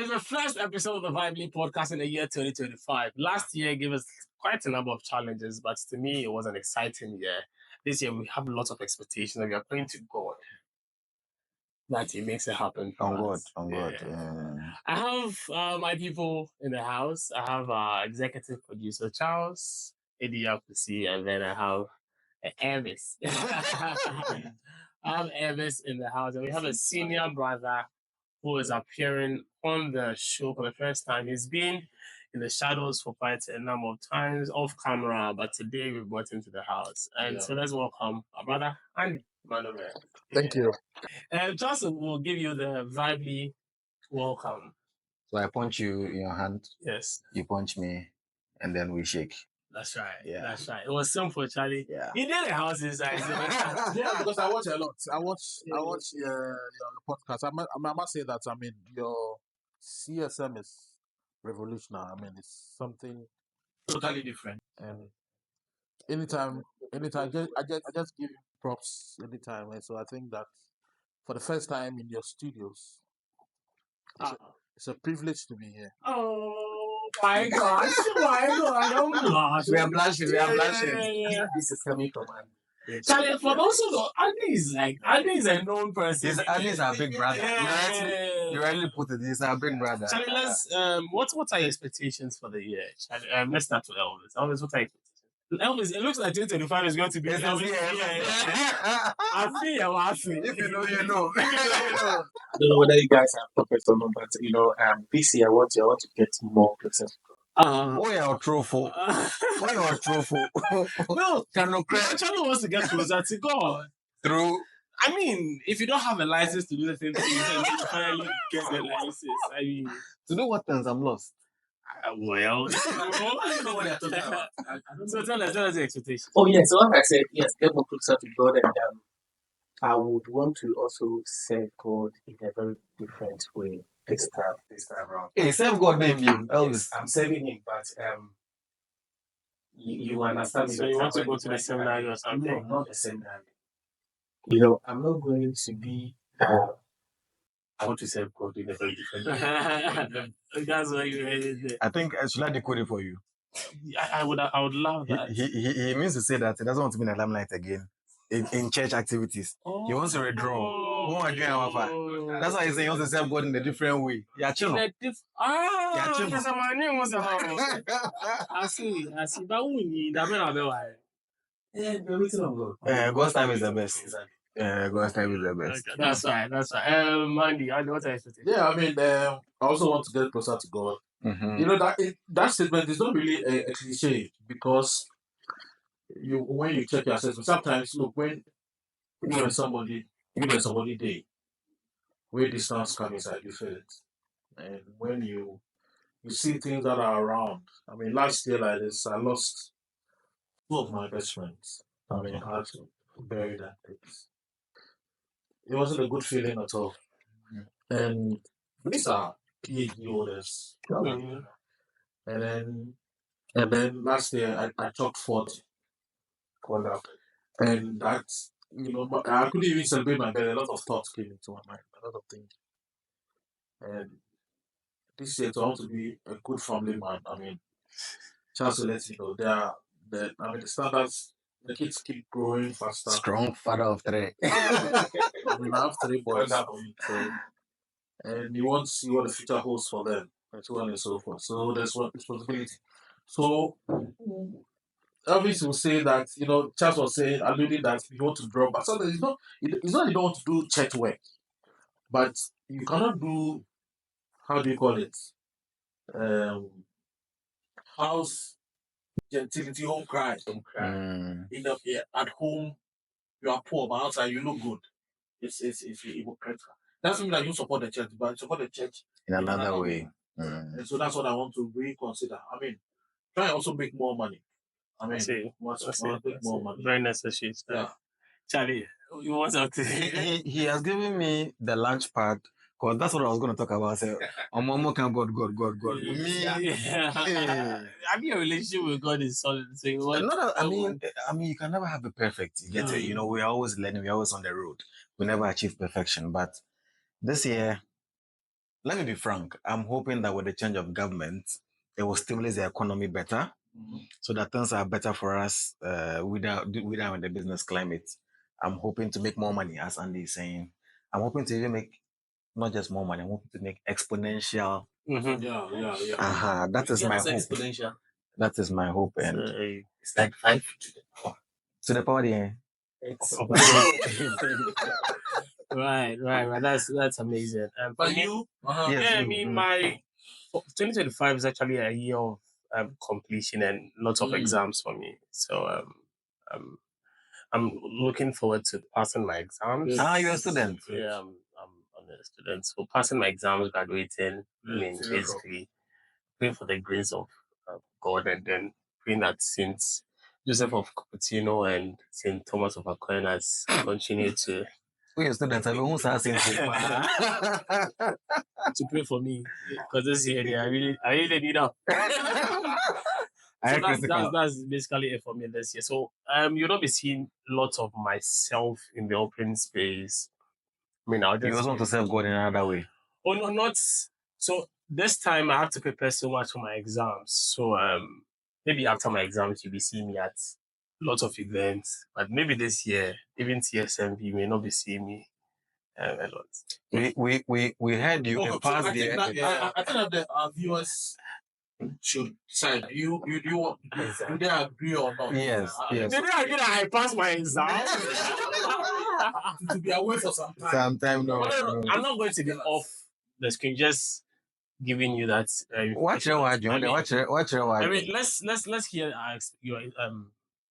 is the first episode of the Vibely podcast in the year 2025. Last year gave us quite a number of challenges, but to me, it was an exciting year. This year, we have a lot of expectations, and we are praying to God that He makes it happen. On God. I have my people in the house. I have our executive producer, Charles, Eddie Yakusi, and then I have Elvis. I have Elvis in the house, and we have a senior brother who is appearing on the show for the first time. He's been in the shadows for quite a number of times off camera, but today we brought him to the house. And so let's welcome our brother, Andy Manomey. Thank you. Justin will give you the Vibely welcome. So I punch you in your hand, Yes, you punch me, and then we shake. that's right. Yeah. That's right. It was simple, Charlie. Yeah. He did the house inside. Yeah, because I watch a lot. I watch your podcast. I must say that your CSM is revolutionary. It's something totally different. And anytime, I just give you props anytime. And so I think that for the first time in your studios, it's a privilege to be here. Oh my gosh! Don't blush. We are blushing. Yeah. This is coming from Charlie, for those who know, Andy is a known person. Andy is our big brother. Yeah. You really put it. He's our big brother. Charlie, let's what are your expectations for the year? Charlie, let's start with Elvis. Elvis, what are your expectations? Elvis, it looks like 2025 is going to be Elvis. I feel. If you know, you know. I don't know whether you guys are perfect or not, but this year I want to get more successful. Oh, you're a trophy. No, Charlie wants to get closer to God. True. I mean, if you don't have a license to do the same thing, then you finally get the license. I mean, To do what things I'm lost. well, I don't know what you're talking about. So tell us the expectations. Oh yes, so like I said, yes, get more closer to God, and I would want to also serve God in a very different way this time around. Hey, serve God name you, Elvis. Yes, I'm serving Him, but you understand me. So you want to go to the seminary or No, something? not the seminary. I'm not going to be. I want to serve God in a very different way. That's why you headed there. I think should I decode it for you? I would love that. He means to say that he doesn't want to be in the limelight again in church activities. He wants to withdraw. That's why he's saying he wants to serve God in a different way. Yeah, chill. That's my name was I see. But we need that. Yeah, the reason of God. God's time is the best. Exactly. God's time is the best. Okay, that's right. Mandy, I know what I expected. Yeah, I also want to get closer to God. Mm-hmm. That statement is not really a cliche, because when you check your assessment, sometimes look when somebody day where distance comes inside, you feel it, and when you see things that are around. Last year like this, I lost two of my best friends. I had to bury that place. It wasn't a good feeling at all, and these are PhD holders. And then last year I took 40. And that's, I couldn't even celebrate my birthday. A lot of thoughts came into my mind, a lot of things. And this year, I want to be a good family man. Just to let you know, the standards, the kids keep growing faster. Strong father of three. I have 3 boys. And you want to see what the future holds for them, and so on and so forth. So there's one responsibility. So Elvis will say that, Charles was saying, alluding that you want to draw, but sometimes it's not you don't want to do church work, but you cannot do, how do you call it, house gentility, home cry. At home you are poor, but outside you look good. It's hypocritical. Doesn't mean that you support the church, but support the church In another way. And so that's what I want to reconsider. Try and also make more money. See. Make more money. Very necessary stuff. Yeah. Charlie, you want something? He has given me the launch pad, because that's what I was going to talk about. So, Omomo can God. Me, I mean, your relationship with God is solid. So you want, you can never have it perfect. You get it. We're always learning. We're always on the road. We never achieve perfection. But this year, let me be frank. I'm hoping that with the change of government, it will stimulate the economy better, so that things are better for us without the business climate. I'm hoping to make more money, as Andy is saying. I'm hoping to even make not just more money. I'm hoping to make exponential. Mm-hmm. Yeah. That is my hope. Exponential. That is my hope, and So, it's like 5 to the power, yeah. Right. That's amazing. But For me, you, Yes, yeah, I you. mean, my 2025 is actually a year of completion and lots of exams for me. So um, I'm looking forward to passing my exams. You're a student. Yeah, I'm a student. So passing my exams, graduating, I mean, serious basically praying for the grace of God, and then praying that Saint Joseph of Cupertino and Saint Thomas of Aquinas continue to We're students. I mean, who's asking to pray for me, because this year I really need help. So that's basically it for me this year. So you'll not be seeing lots of myself in the open space. I mean, I'll You just also want to serve God in another way. oh no, not so this time I have to prepare so much for my exams. So maybe after my exams you'll be seeing me at lots of events. But maybe this year, even CSM, you may not be seeing me a lot. We heard you okay, so passed I think the. that, I think that our viewers should decide. You want, do they agree or not? Yes, yes. Maybe I passed my exam. To be away for some time. Sometime no. I'm not going to be off the screen. Just giving you that. Watch your watch, John. Watch your watch. I mean, let's hear your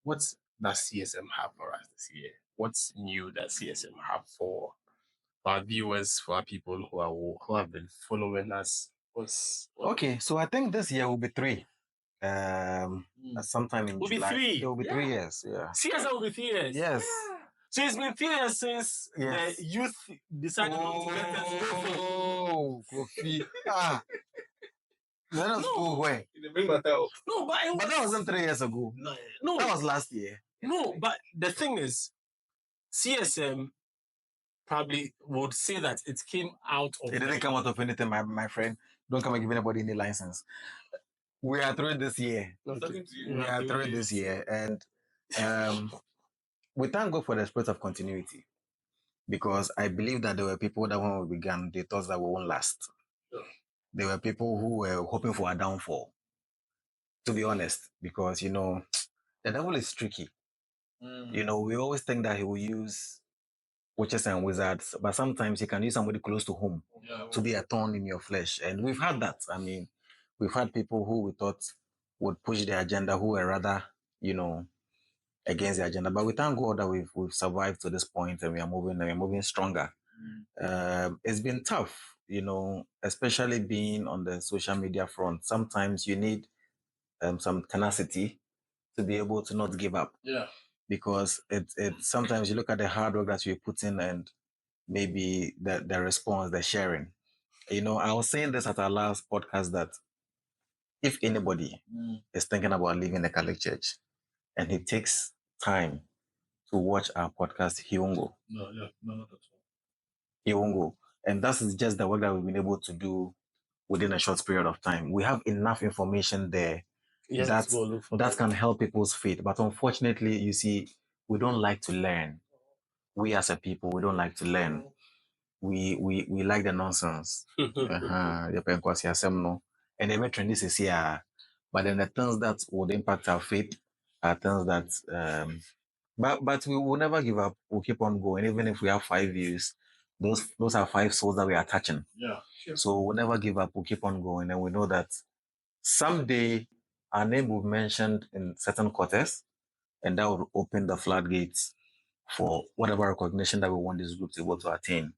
what does CSM have for us this year? What's new that CSM have for our viewers, for our people who have been following us? Okay, so I think this year will be 3. Sometime in Will be July. 3. It will be 3 years. Yeah. CSM will be 3 years. Yes. So it's been 3 years since Yes. the youth decided not to let us go. Oh, Kofi. Let us go where? No, But that wasn't 3 years ago. No, That was last year. no, but the thing is, CSM probably would say that it came out of. It didn't come out of anything, my friend. Don't come and give anybody any license. We are through this year. We are through this year, and we thank God for the spirit of continuity, because I believe that there were people that when we began, they thought that we won't last. There were people who were hoping for a downfall, to be honest, because the devil is tricky. We always think that he will use witches and wizards, but sometimes he can use somebody close to home to be a thorn in your flesh. And we've had that. I mean, we've had people who we thought would push the agenda who were rather, against the agenda. But we thank God that we've survived to this point, and we're moving stronger. It's been tough, especially being on the social media front. Sometimes you need some tenacity to be able to not give up. Yeah. Because it sometimes you look at the hard work that you put in, and maybe the response, the sharing. I was saying this at our last podcast that if anybody is thinking about leaving the Catholic Church and he takes time to watch our podcast, he won't go. No, not at all. He won't go. And that is just the work that we've been able to do within a short period of time. We have enough information there that can help people's faith. But unfortunately, you see, we don't like to learn. We as a people, we don't like to learn. We like the nonsense. And every trend is here. But then the things that would impact our faith are things that but we will never give up. We'll keep on going. Even if we have 5 views, those are 5 souls that we are touching. Yeah. Sure. So we'll never give up. We'll keep on going. And we know that someday our name will be mentioned in certain quarters, and that will open the floodgates for whatever recognition that we want this group to be able to attain.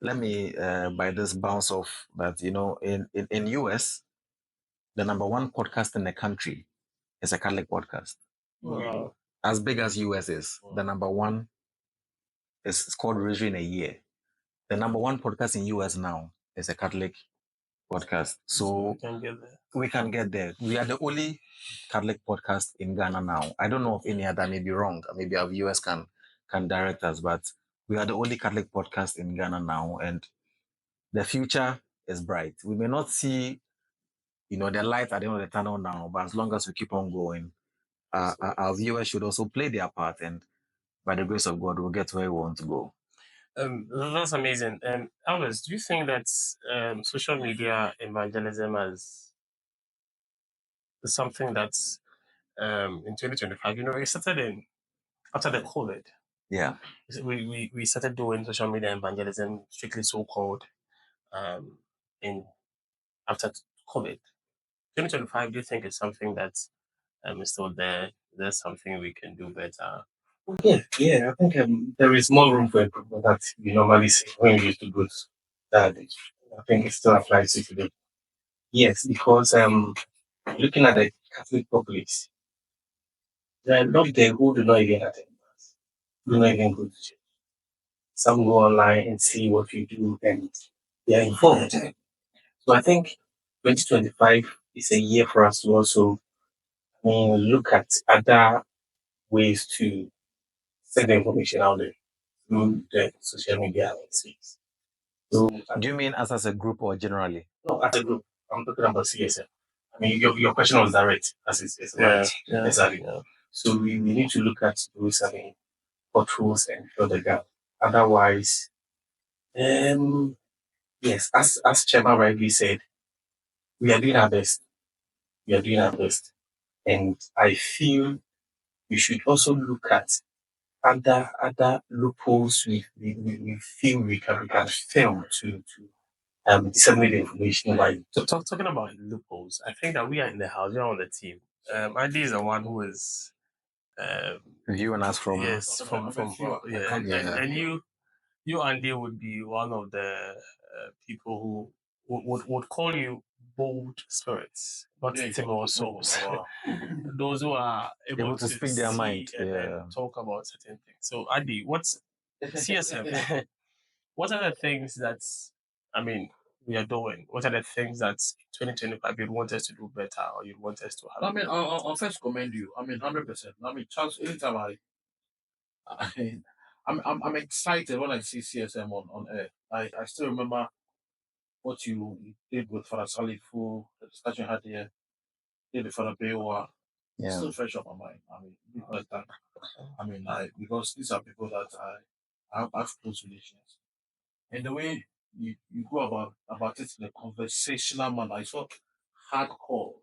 Let me, by this bounce off that, in US, the number 1 podcast in the country is a Catholic podcast. Wow. As big as US is, the number 1 is called Rosary in a Year. The number 1 podcast in US now is a Catholic podcast. So we can get there. We are the only Catholic podcast in Ghana now. I don't know if any other may be wrong. Maybe our viewers can direct us, but we are the only Catholic podcast in Ghana now. And the future is bright. We may not see, the light at the end of the tunnel now, but as long as we keep on going, our viewers should also play their part, and by the grace of God, we'll get where we want to go. That's amazing. Elvis, do you think that social media evangelism is something that's in 2025? It started after the COVID. Yeah. We started doing social media evangelism, strictly so called, in after COVID. 2025, do you think is something that is still there? There's something we can do better. Yeah, I think there is more room for improvement that we normally see when we used to go to that age. I think it still applies to today. Yes, because looking at the Catholic populace, there are a lot there who do not even attend mass, do not even go to church. Some go online and see what you do and they are informed. So I think 2025 is a year for us to also look at other ways to send the information out there through the social media space. So, do you mean as a group or generally? No, as a group. I'm talking about CSM. I mean, your question was direct, as it's right. Yeah, Exactly. yeah. So we need to look at those, potholes and fill the gap. Otherwise, yes, as Chairman rightly said, we are doing our best. We are doing our best. And I feel we should also look at other loopholes we feel we can fail to disseminate the information by. So talking about loopholes, I think that we are in the house, we are on the team. Andy is the one who is viewing us from yeah, and you Andy would be one of the people who would call you bold spirits, not timid souls. Those who are able to speak their see mind. and talk about certain things. So Andy, what's CSM? What are the things that we are doing? What are the things that 2025 you'd want us to do better or you'd want us to have? I mean, I'll first commend you. I mean, 100%. I mean, Charles, anytime I'm excited when I see CSM on air. I still remember what you did with Father Salifu, the discussion you had here, did with Father Bewa. It's still fresh on my mind. I mean, because because these are people that I have close relations. And the way you go about it in a conversational manner, it's not hardcore,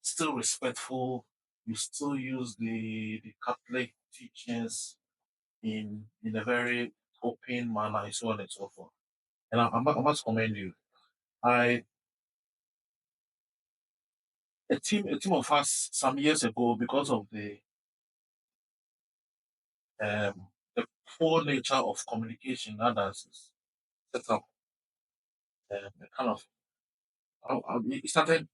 still respectful. You still use the Catholic teachings in a very open manner, and so on and so forth. And I must commend you. A team of us some years ago, because of the poor nature of communication that has set up, a kind of it started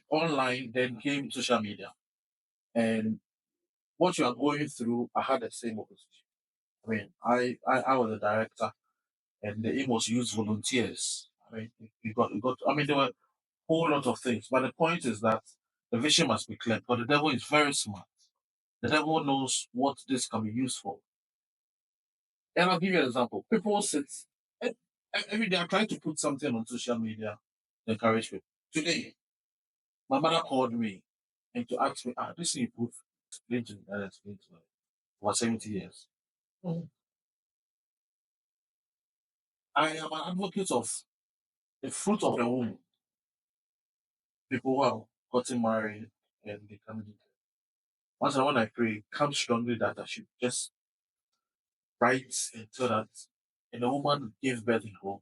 online, then came social media, and what you are going through, I had the same opposition. I mean, I was a director, and the aim was to use volunteers. I mean, you got. I mean, there were a whole lot of things, but the point is that the vision must be clear. But the devil is very smart. The devil knows what this can be used for. And I'll give you an example. People sit every day. I'm trying to put something on social media to encourage people. Today, my mother called me and to ask me, this thing you put, explain to me, and explain to her. For 70 years. I am an advocate of the fruit of the womb. People who are gotten married and they come in. Once and when I pray, come strongly that I should just write and so that and the woman gave birth in home.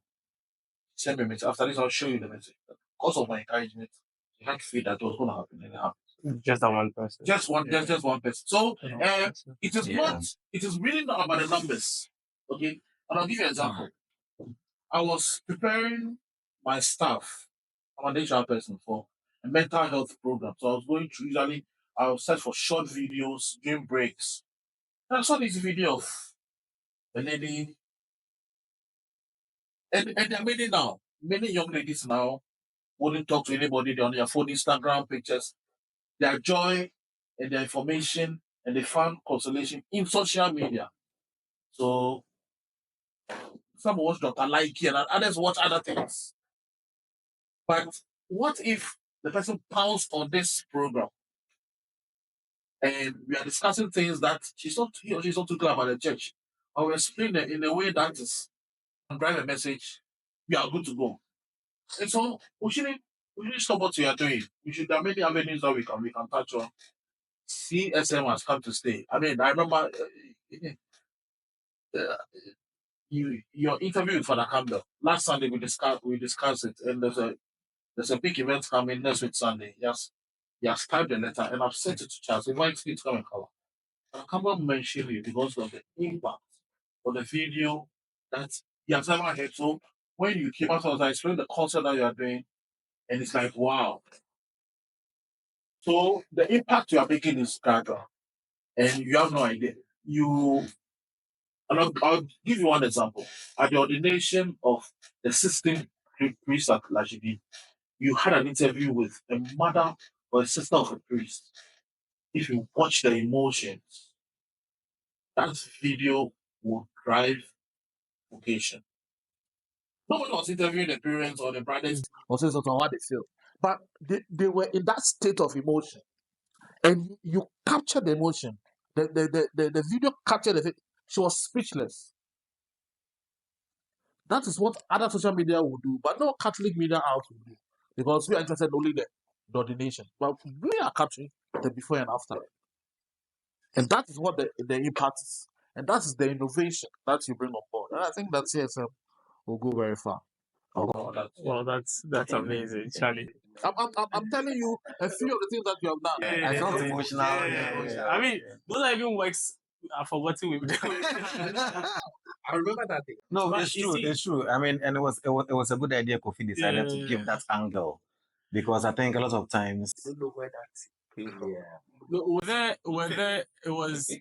Send me a message. After this, I'll show you the message. Because of my encouragement, she had faith that it was going to happen and it happened. Just that one person. Just one person. So it is not. It is really not about the numbers. Okay, and I'll give you an example. I was preparing my staff. I'm an HR person for a mental health program. So I was going through. Usually, I'll search for short videos during breaks. And I saw this video of a lady, and they're many now. Many young ladies now wouldn't talk to anybody. They're on their phone, Instagram pictures. Their joy and their information, and they found consolation in social media. So some watch Dr. Likey and others watch other things. But what if the person pounced on this program and we are discussing things that he or she's not too clear about the church, or we explain it in a way that is drive a message, we are good to go. And so we shouldn't stop what we are doing. There are many avenues that we can touch on. CSM has come to stay. I mean, I remember uh, your interview with Father Campbell last Sunday. We discussed it, and there's a big event coming next week Sunday. Yes, he has typed the letter, and I've sent it to Charles. Invite me to come and cover. Father Campbell mentioned you because of the impact of the video that he has never heard. So when you came out, I was explaining the concept that you are doing, and it's like wow. So the impact you are making is gradual, and you have no idea. I'll give you one example. At the ordination of the system priest at Lajidi, you had an interview with a mother or a sister of a priest. If you watch the emotions, that video will drive vocation. Nobody was interviewing the parents or the brothers or sisters on what they feel. But they were in that state of emotion. And you capture the emotion. The video captured the she was speechless. That is what other social media will do, but no Catholic media out will do. Because we are interested only in the ordination. But we are capturing the before and after. And that is what the impact is. And that is the innovation that you bring on board. And I think that CSM will go very far. Oh, well, that's amazing, Charlie. I'm telling you a few of the things that you have done. I felt emotional. I mean, those are even works for what we've done. I remember that day. No, But it's you true. see- It's true. I mean, and it was a good idea. Kofi decided to give that angle because I think a lot of times. I don't know where that came from. No, whether it was,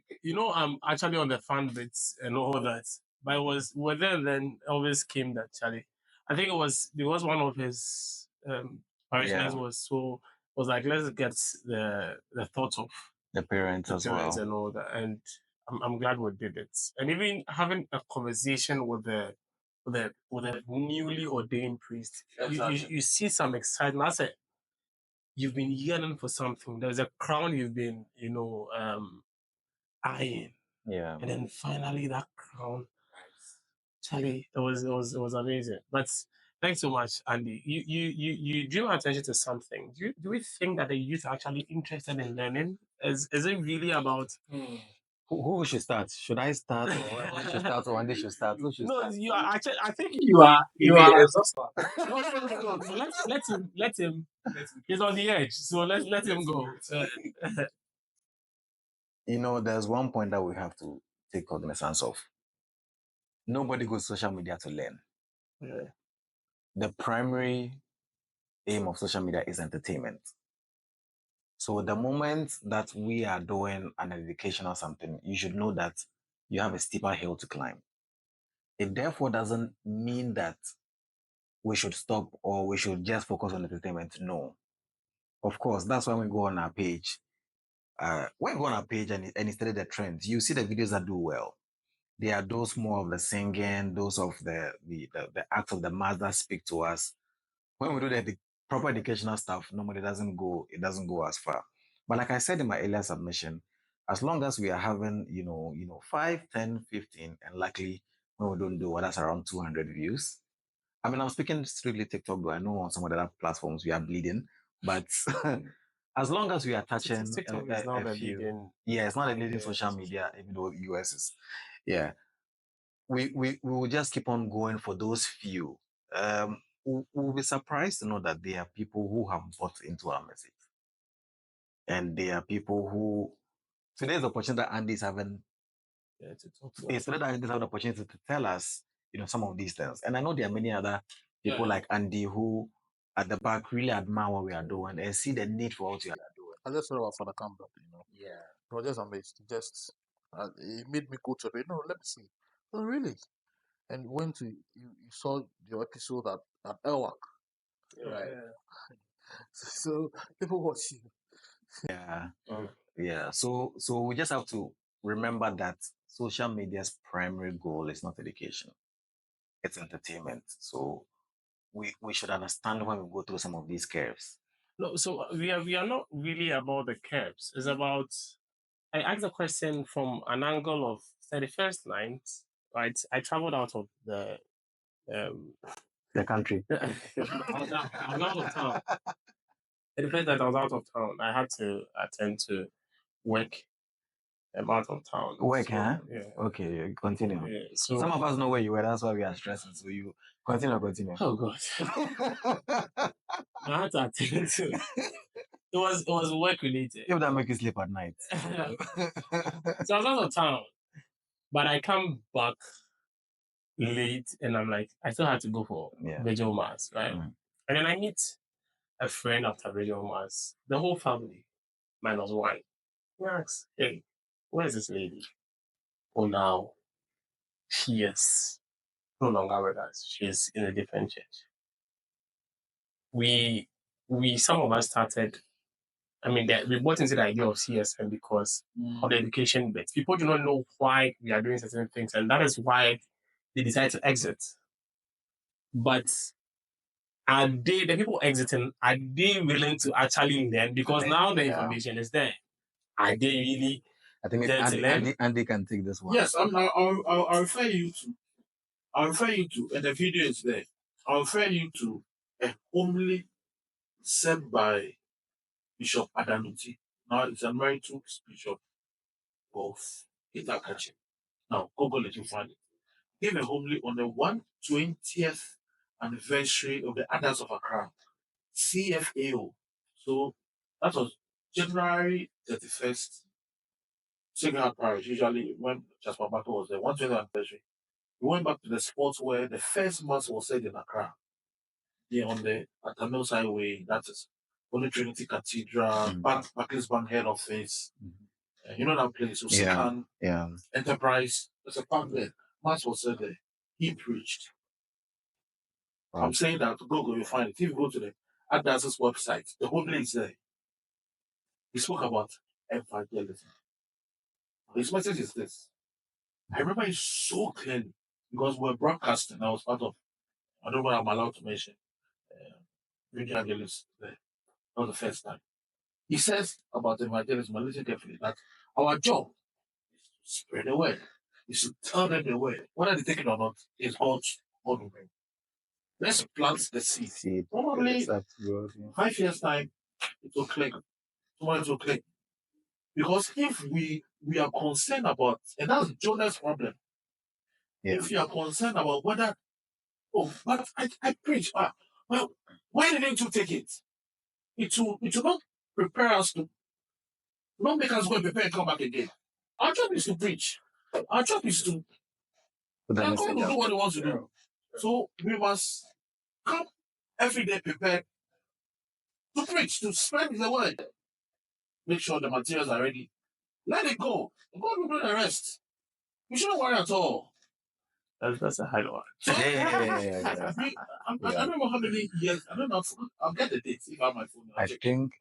I'm actually on the fan bits and all that, but it was whether then Elvis came that Charlie. I think it was because one of his parishioners Yeah. was like, let's get the thoughts of The parents the as parents well. and all that, and I'm glad we did it. And even having a conversation with the newly ordained priest, you see some excitement. I said, you've been yearning for something. There's a crown you've been, eyeing, Yeah. and then finally that crown. Charlie, it was amazing. But thanks so much, Andy. You drew my attention to something. Do we think that the youth are actually interested in learning? Is it really about? Who should start? Should I start, or I should start, or Andy should start? Who should No, start? you are actually. I think You are exhausted. no. Let him. He's on the edge, so let him go. There's one point that we have to take cognizance of. Nobody goes social media to learn. Yeah. The primary aim of social media is entertainment. So the moment that we are doing an education or something, you should know that you have a steeper hill to climb. It therefore doesn't mean that we should stop or we should just focus on entertainment. No. Of course, that's why we go on our page. When you go on our page and you study the trends, you see the videos that do well. There are those more of the singing, those of the acts of the mass that speak to us. When we do the proper educational stuff, normally it doesn't go as far. But like I said in my earlier submission, as long as we are having, 5, 10, 15, and likely when we don't do what, that's around 200 views. I mean, I'm speaking strictly TikTok, but I know on some of the other platforms we are bleeding. But as long as we are touching TikTok is now a the few, leading. yeah, it's not a leading social media, even though US is, yeah. We will just keep on going for those few. We'll be surprised to know that there are people who have bought into our message, and there are people who today's opportunity that Andy is having. Yeah, TikTok. It's today that Andy is having the opportunity to tell us, some of these things. And I know there are many other people like Andy who, at the back, really admire what we are doing and see the need for what we are doing. I just heard about Father Campbell, Yeah. I was just amazed. It made me go to it. No, let me see. Oh, really? And you saw your episode at Elwak. Right. So people watch you. Yeah. Yeah. So we just have to remember that social media's primary goal is not education. it's entertainment. So we should understand when we go through some of these curves. No, so we are not really about the curves. It's about I asked the question from an angle of 31st night, right? I traveled out of um The country. I was out of town. The first night I was out of town. I had to attend to work. I'm out of town. Work, So, huh? Yeah. Okay, continue. Yeah. So Some of us know where you were. That's why we are stressing. So you continue. oh god. I had to attend to it was work related. If that make you sleep at night. So I was out of town. But I come back late and I'm like, I still had to go for Yeah. visual mass, right? Mm. And then I meet a friend after visual mass, the whole family, minus one. He asks, hey, where's this lady? Oh, now she is no longer with us. She's in a different church. We some of us started. I mean, we bought into the idea of CSM because of the education bit. People do not know why we are doing certain things, and that is why they decide to exit. But are they, the people exiting, are they willing to actually learn? Because now the information is there. Are they really I think there to learn? Andy can take this one. Yes, I'll refer you to. I'll refer you to, and the video is there. I'll refer you to a homily said by Bishop Adanuti. Now it's a emeritus bishop of Itakachi. Now Google it, you find it. Give a homily on the 120th anniversary of the Adults of Accra, CFAO. So that was January 31st, Sacred Heart Parish. Usually when Jasper Bako was there, 120th anniversary. We went back to the spot where the first mass was said in Accra. There on the Atamils Highway, that is Holy Trinity Cathedral, Barclays Bank head office. You know that place, Usikan Enterprise. There's a park there. Mass was said there. He preached. Wow. I'm saying that Google, you'll find it. If you go to the Adas's website, the whole place there. He spoke about evangelism. His message is this. I remember it so clearly because we're broadcasting. I was part of, I don't know what I'm allowed to mention, evangelism there. Not the first time. He says about evangelism, and listen carefully, that our job is to spread the word, is to tell them the word. Whether they take it or not, is God's own way. Let's plant the seed. Probably 5 years' time, it will click. Tomorrow it will click. Because if we are concerned about, and that's Jonah's problem. Yeah. If you are concerned about whether, but I preach, well, why didn't you take it? It will not prepare us to, not make us go and prepare and come back again. Our job is to preach. Our job is to, God will do what he wants to do. So we must come every day prepared to preach, to spread the word. Make sure the materials are ready. Let it go. God will do the rest. We shouldn't worry at all. That's a high one. So, I don't know how many years. I don't know. I'll get the dates if I have my phone. I think.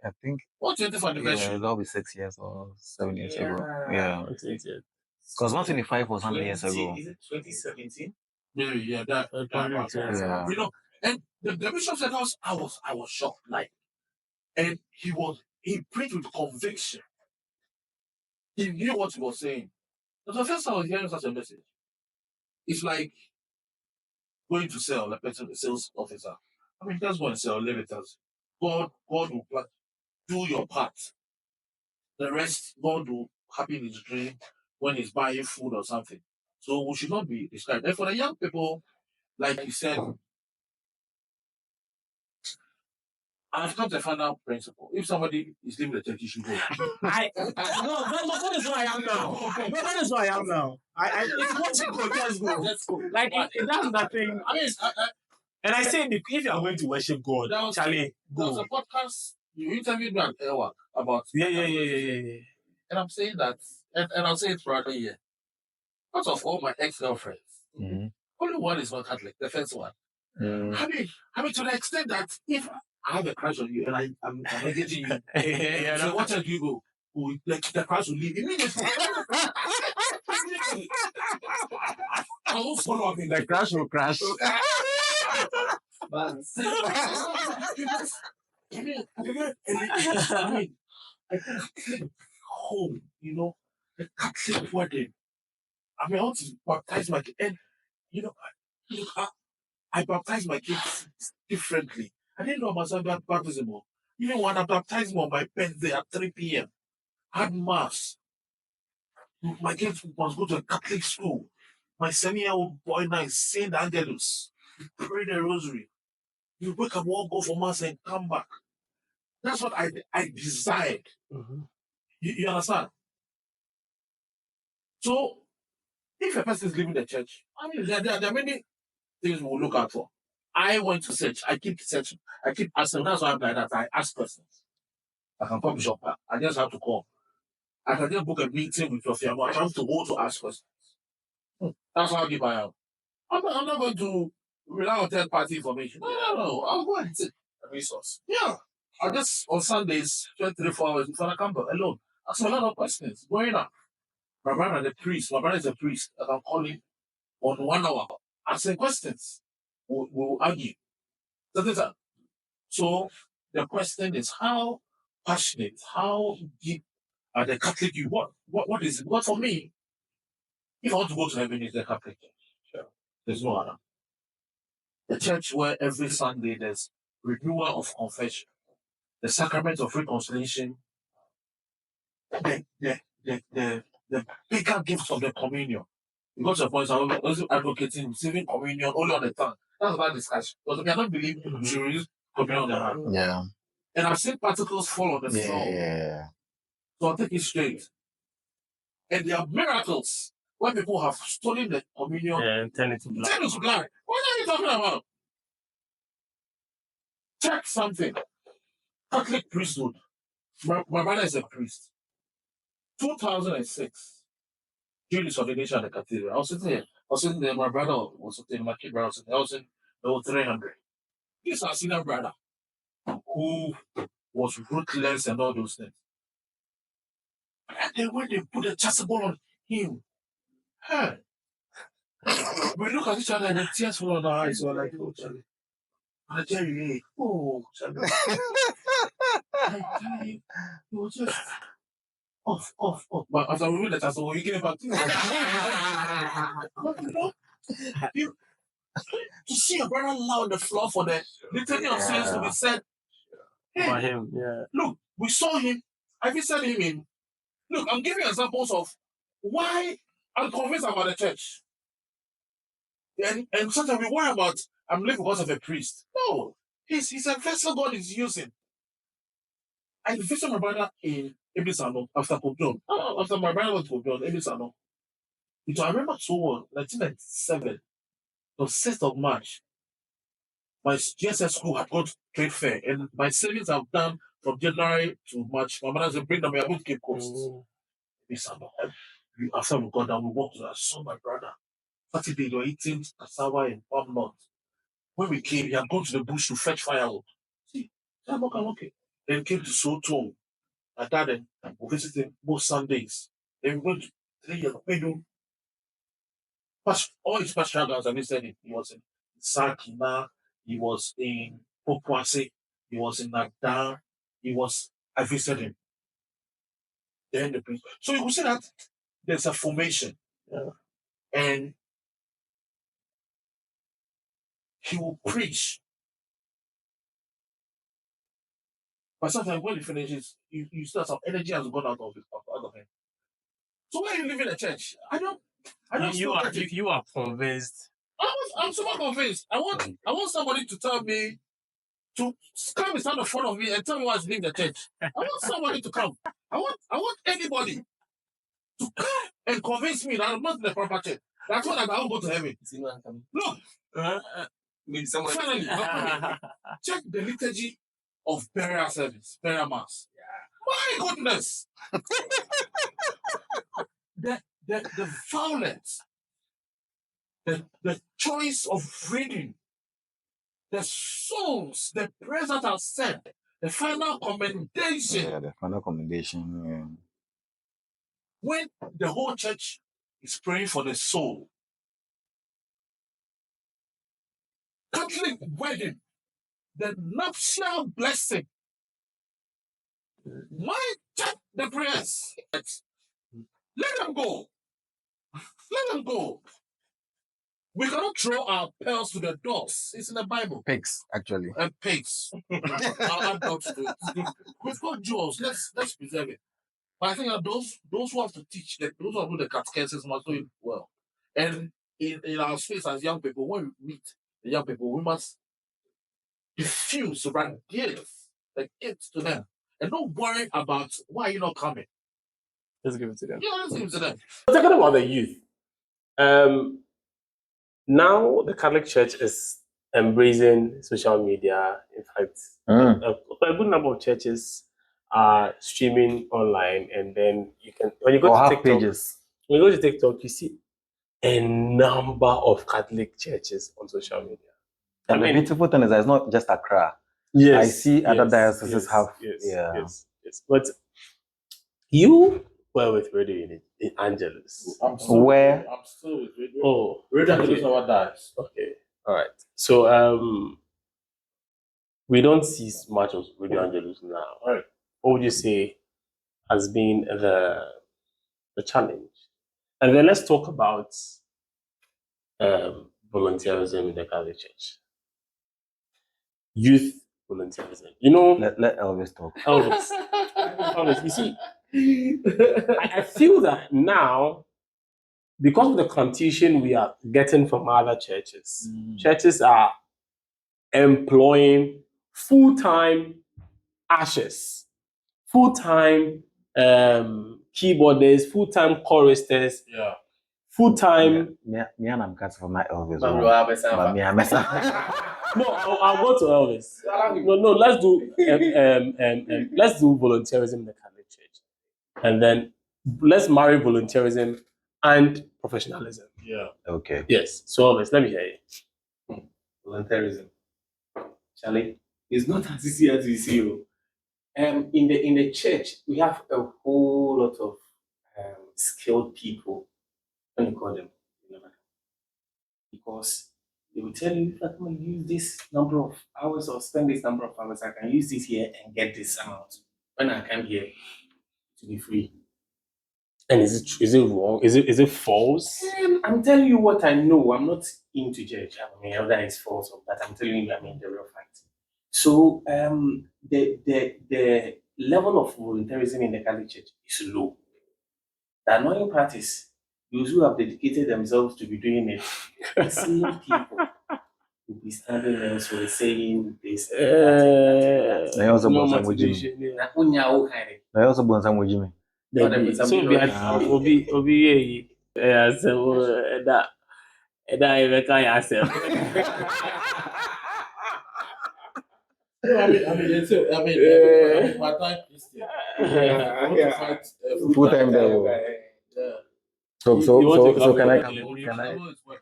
What's 25th anniversary? Yeah, that'll be 6 years or 7 years ago. Yeah. Because 125 was 100 years ago. Is it 2017? Yeah, that. Yeah. You know, and the bishop said, I was shocked. Like, and he preached with conviction. He knew what he was saying. It was the first time I was hearing such a message. It's like going to sell, a person, a sales officer. I mean, just go and sell, leave it as God will do your part. The rest, God will happen in his dream when he's buying food or something. So we should not be distracted. And for the young people, like you said, I've come to a final principle. If somebody is leaving the church, you should go. No, that is what I am now. No, that is what I am now. If you want to go, just go. Let's go. Like, that's nothing. I mean, and I say, if you are going to worship God, Charlie, There was go. a podcast, you interviewed me at Ewa about. Yeah. And I'm saying that, and I'll say it proudly here. Out of all my ex-girlfriends, only one is not Catholic, the first one. I mean, to the extent that if I have a crush on you and I'm engaging you, so what time do you go? The crush will leave immediately. won't follow up in The crash will crash. I mean, a Catholic home, you know, a Catholic wedding. I mean, I want to baptize my kid, and you know, I baptize my kids differently. I didn't know myself that baptismal. Even when I baptized me on my birthday at 3 p.m., had mass. My kids must go to a Catholic school. My 7-year-old boy now is saying the Angelus. Pray the rosary. You wake up, walk, go for mass, and come back. That's what I desired. Mm-hmm. You understand? So, if a person is leaving the church, I mean, there are many things we'll look out for. I went to search. I keep searching. I keep asking. That's why I'm like that. I ask questions. I can come shop. I just have to call. I can just book a meeting with your family. I have to go to ask questions. That's how deep I am. I'm not going to rely on third party information. No. I'll go and take a resource. Yeah. I just, on Sundays, 23 4 hours before I come back alone. Ask a lot of questions. Going up. My brother, the priest, my brother is a priest. I can call him on 1 hour. Asking questions. We'll argue. That is that. So the question is how passionate, how deep are the Catholic you? What is it? What for me, if I want to go to heaven, is the Catholic Church. Sure. There's no other. The church where every Sunday there's renewal of confession, the sacrament of reconciliation, the bigger gifts of the communion. Because of course, I'm also advocating receiving communion only on the tongue. That's about discussion. Because we are not believing we should receive communion on the hand. Yeah. And I've seen particles fall on the floor. Yeah. So I'll take it straight. And there are miracles where people have stolen the communion. And turn it to blood. Turn it to blood. What are you talking about? Check something. Catholic priesthood. My brother is a priest. 2006, during his ordination at the cathedral, I was sitting there. My brother was sitting, my kid brother was sitting. I was in level 300. This is our senior brother who was ruthless and all those things. And then when they put a chasuble on him, hey, we look at each other and the tears fall on our eyes. We're like, oh, Charlie. I tell you, hey, oh, Charlie. I tell you, it was just off. But as I remember the chasuble, you give it back to me. But you know, to see your brother lie on the floor for the litany of sins to be said, hey, By him, yeah. look, we saw him. I visited him in. Look, I'm giving examples of why I'm convinced about the church. And sometimes we worry about I'm living because of a priest. No, he's a vessel God is using. I visited my brother in Ebisano after Pope John. After my brother went to Pope John, Ebisano. I remember so well, 1997, the 6th of March, my GSS school had got trade fair, and my savings I've done from January to March. My mother said, bring them, we are going to Cape Coast. Ebisano. After we got down, we walked to I saw my brother. Saturday, they were eating cassava and palm nut. When we came, he had gone to the bush to fetch firewood. See, I'm okay. Then came to Soto. My dad and we visited both Sundays. Then we went to 3 years. All his pastoral grounds, I visited him. He was in Sakina, he was in Pokwase, he was in Nagda, I visited him. Then the priest. So you could see that there's a formation. Yeah. And he will preach. But sometimes when he finishes, you start some energy has gone out of him. So why are you leaving the church? I don't You are convinced. I'm super convinced. I want somebody to tell me to come and stand in front of me and tell me why to leave the church. I want somebody to come. I want anybody to come and convince me that I'm not in the proper church. That's when I don't go to heaven. Look, finally, check the liturgy of burial service, burial mass. My goodness! the violence, the choice of reading, the souls, the prayers that are said, the final commendation. Yeah, the final commendation. Yeah. When the whole church is praying for the soul, Catholic wedding, the nuptial blessing. Why check the prayers? Let them go. Let them go. We cannot throw our pearls to the dogs. It's in the Bible. Pigs, actually. And pigs. I'll add dogs to it. We've got jewels. Let's preserve it. But I think that those who have to teach, those who have to do the catechesis must do it well. And in our space as young people, when we meet the young people, we must diffuse, radiate like it to them. And don't worry about why you're not coming. Let's give it to them. Yeah, let's give it to them. Talking about the youth, now the Catholic Church is embracing social media. In fact, a good number of churches are streaming online, and then you can when you go Or to have TikTok, pages. when you go to TikTok, you see a number of Catholic churches on social media. And the beautiful thing is that it's not just Accra. Yes, I see other dioceses have. Yes. But you were with Radio in Angelus. I'm still with Radio. Oh, Radio Angelus never dies. Okay, all right. So we don't see much of Radio Angelus now. All right. What would you say has been the challenge? And then let's talk about volunteerism in the Catholic Church. Youth volunteerism. You know, Let Elvis talk. Elvis, you see, I feel that now, because of the competition we are getting from other churches, churches are employing full-time ushers, full-time keyboardists, full-time choristers, full-time. Me and I'm cast for my Elvis. But me, I'm No, I'll go to Elvis. No, let's do volunteerism in the Catholic Church, and then let's marry volunteerism and professionalism. Yeah. Okay. Yes. So Elvis, let me hear you. Volunteerism. Charlie, it's not as easy as you see. In the church, we have a whole lot of skilled people. When you call them, because they will tell you if I can use this number of hours or spend this number of hours, I can use this here and get this amount. When I come here to be free. And is it wrong? Is it false? I'm telling you what I know. I'm not into church. I mean, whether it's false or that, I'm telling you, I mean, the real fact. So the level of volunteerism in the Catholic Church is low. The annoying part is those who have dedicated themselves to be doing it, the same people will be standing there so saying this. They also No born some motivation. They also born some with Jimmy. So be obi that even can yourself. Part-time Christian. Full time devil. Yeah. So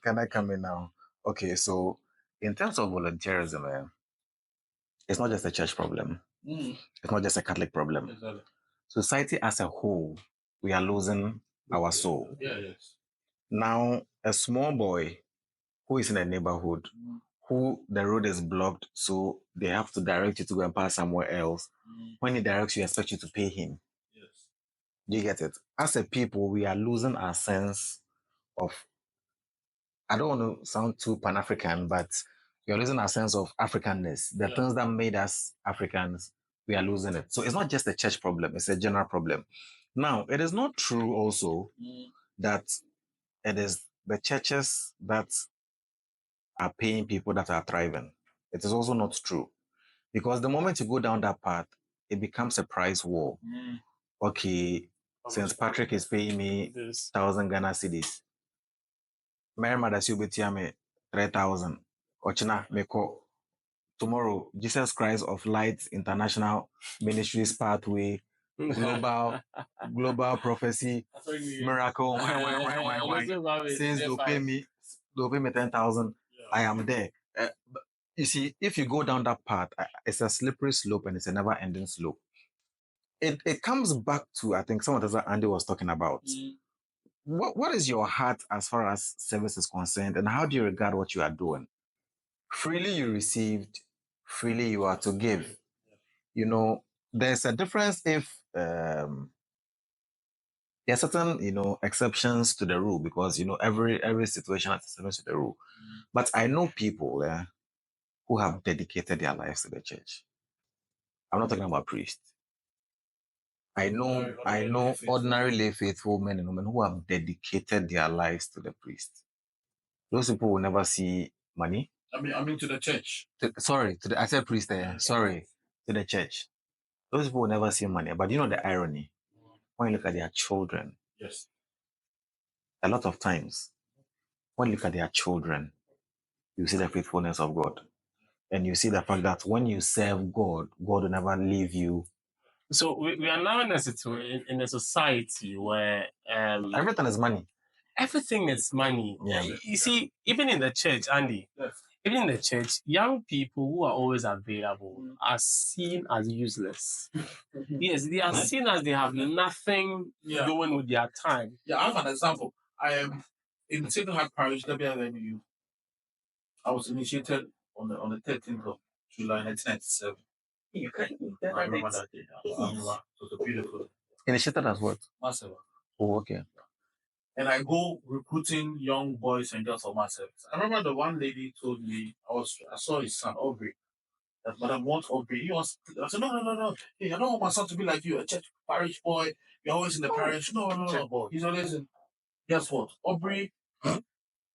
can I come in now? Okay, so in terms of volunteerism, it's not just a church problem. It's not just a Catholic problem. Exactly. Society as a whole, we are losing our soul. Yes. Now, a small boy who is in a neighborhood, who the road is blocked, so they have to direct you to go and pass somewhere else. When he directs you, expect you to pay him. Yes. Do you get it? As a people, we are losing our sense of, I don't want to sound too Pan-African, but we are losing our sense of Africanness. The things that made us Africans, we are losing it. So it's not just a church problem, it's a general problem. Now, it is not true also that it is the churches that are paying people that are thriving. It is also not true. Because the moment you go down that path, it becomes a price war. Okay, St. Patrick is paying me 1,000 Ghana cedis. Mary Mother's you bet me 3,000. Ochina meko. Tomorrow, Jesus Christ of Light International Ministries Pathway, global prophecy, miracle. Since they'll pay me 10,000. I am there. You see, if you go down that path, it's a slippery slope and it's a never-ending slope. It comes back to, I think, some of the that Andy was talking about. What is your heart as far as service is concerned, and how do you regard what you are doing? freely you received, freely you are to give. You know, there's a difference if there are certain, exceptions to the rule because every situation has exceptions to the rule. But I know people who have dedicated their lives to the church. I'm not talking about priests. I know ordinary lay faithful men and women who have dedicated their lives to the priest. Those people will never see money. I mean to the church. I said priest there. Sorry, to the church. Those people will never see money. But you know the irony? When you look at their children, Yes. a lot of times, when you look at their children, you see the faithfulness of God. And you see the fact that when you serve God, God will never leave you. So we are now in a situation, in a society where Everything is money. everything is money. Yeah. You see, even in the church, Andy, Yes. even in the church, young people who are always available are seen as useless. Yes, they are seen as they have nothing going with their time. Yeah, I have an example. I am in Sacred Heart Parish, WNU. I was initiated on the 13th of July 1997. You can't I remember that day. It was a beautiful Initiated as what? massive. Oh, okay. And I go recruiting young boys and girls for my service. I remember the one lady told me, I saw his son, Aubrey, that Madam wants Aubrey. I said, no. Hey, I don't want my son to be like you, a church parish boy. You're always in the parish. No. He's always in. Guess what? Aubrey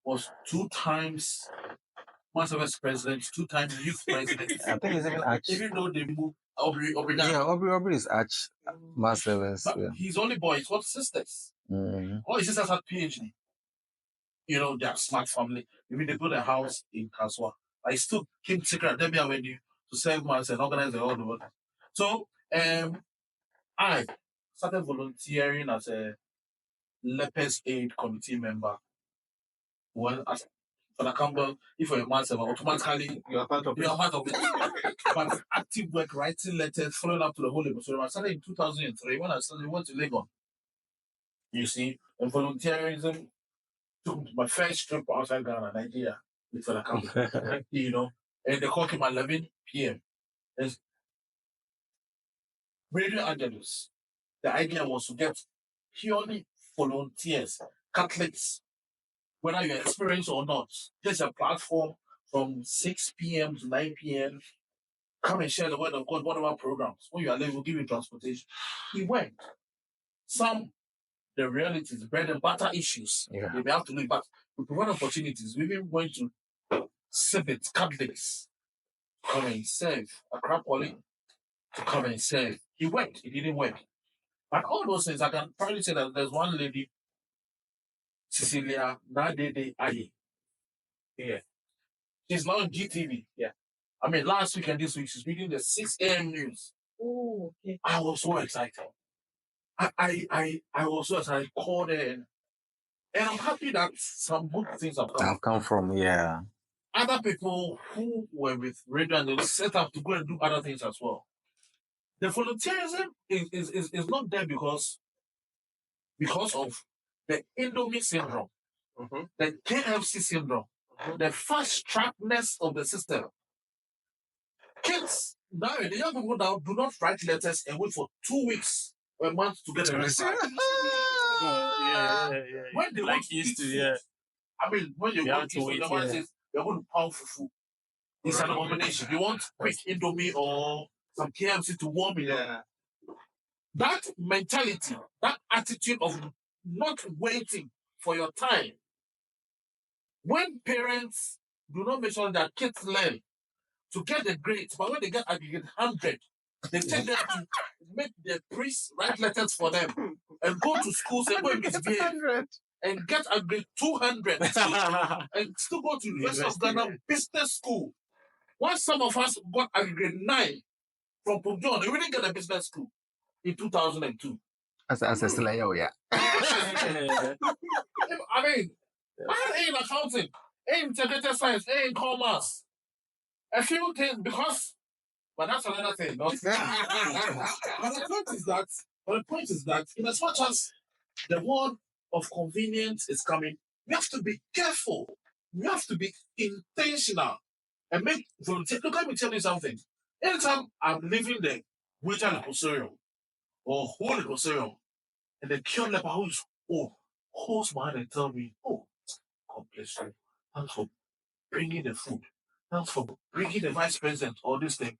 was 2 times Master's president, 2 times youth president. I think he's even Arch. Even though they moved Aubrey down. Yeah, Aubrey is Arch Master's. But his only boy, he's got sisters. All his sisters had PhD. They're a smart family. Maybe they built a house in Kaswa. I still keep secret Debbie Avenue to serve months and organize the whole world. So I started volunteering as a Lepers Aid Committee member. Well, as for the Campbell, if you're a master, automatically you're part of it. But active work, writing letters, following up to the whole Lagos. So I started in 2003 when I went to Lagos. You see, and volunteerism took my first trip outside Ghana, Nigeria, with the Campbell. And they called him at 11 p.m. There's Radio Angelus. The idea was to get purely volunteers, Catholics, whether you're experienced or not. There's a platform from 6 p.m. to 9 p.m. Come and share the word of God, whatever programs. When you are there, we'll give you transportation. He went. The realities, bread and butter issues, they may have to do it, but we provide opportunities. We even went to civics, Catholics, come and serve. Accra Poly to come and serve. He went. It didn't work. But all those things, I can probably say that there's one lady, Cecilia Nadede Aye. Yeah. She's now on GTV. Yeah. I mean, last week and this week, she's reading the 6 a.m. news. Oh, okay. I was so excited. I was so excited. I called her and I'm happy that some good things have come from, yeah. Other people who were with radio and they were set up to go and do other things as well. The volunteerism is not there because of the Indomie syndrome, the KFC syndrome, the fast trackness of the system. Kids, now the young people now do not write letters and wait for 2 weeks or a month to get a reply. When they want to eat food, I mean, when you want to eat food, the man says, you're going to pound fufu. It's an abomination. You want quick Indomie or some KFC to warm it up. That mentality, that attitude of not waiting for your time. When parents do not make sure that kids learn to get the grades, but when they get aggregate 100, they take them to make the priests write letters for them and go to schools and go and misbehave and get aggregate 200 and still go to University of Ghana Business School. Once some of us got aggregate 9 from Pope John, they didn't get a business school in 2002. As a still, yeah. I mean, I ain't accounting, ain't integrated science, ain't commerce. A few things but that's another thing. But the point is that, in as much as the word of convenience is coming, we have to be careful. We have to be intentional. and make volunteer. Look, let me tell you something. Anytime I'm leaving the waiter leposorium or whole leposorium, and the cure leper holds my hand and tell me, oh, God bless you. Thanks for bringing the food. Thanks for bringing the vice president or this thing.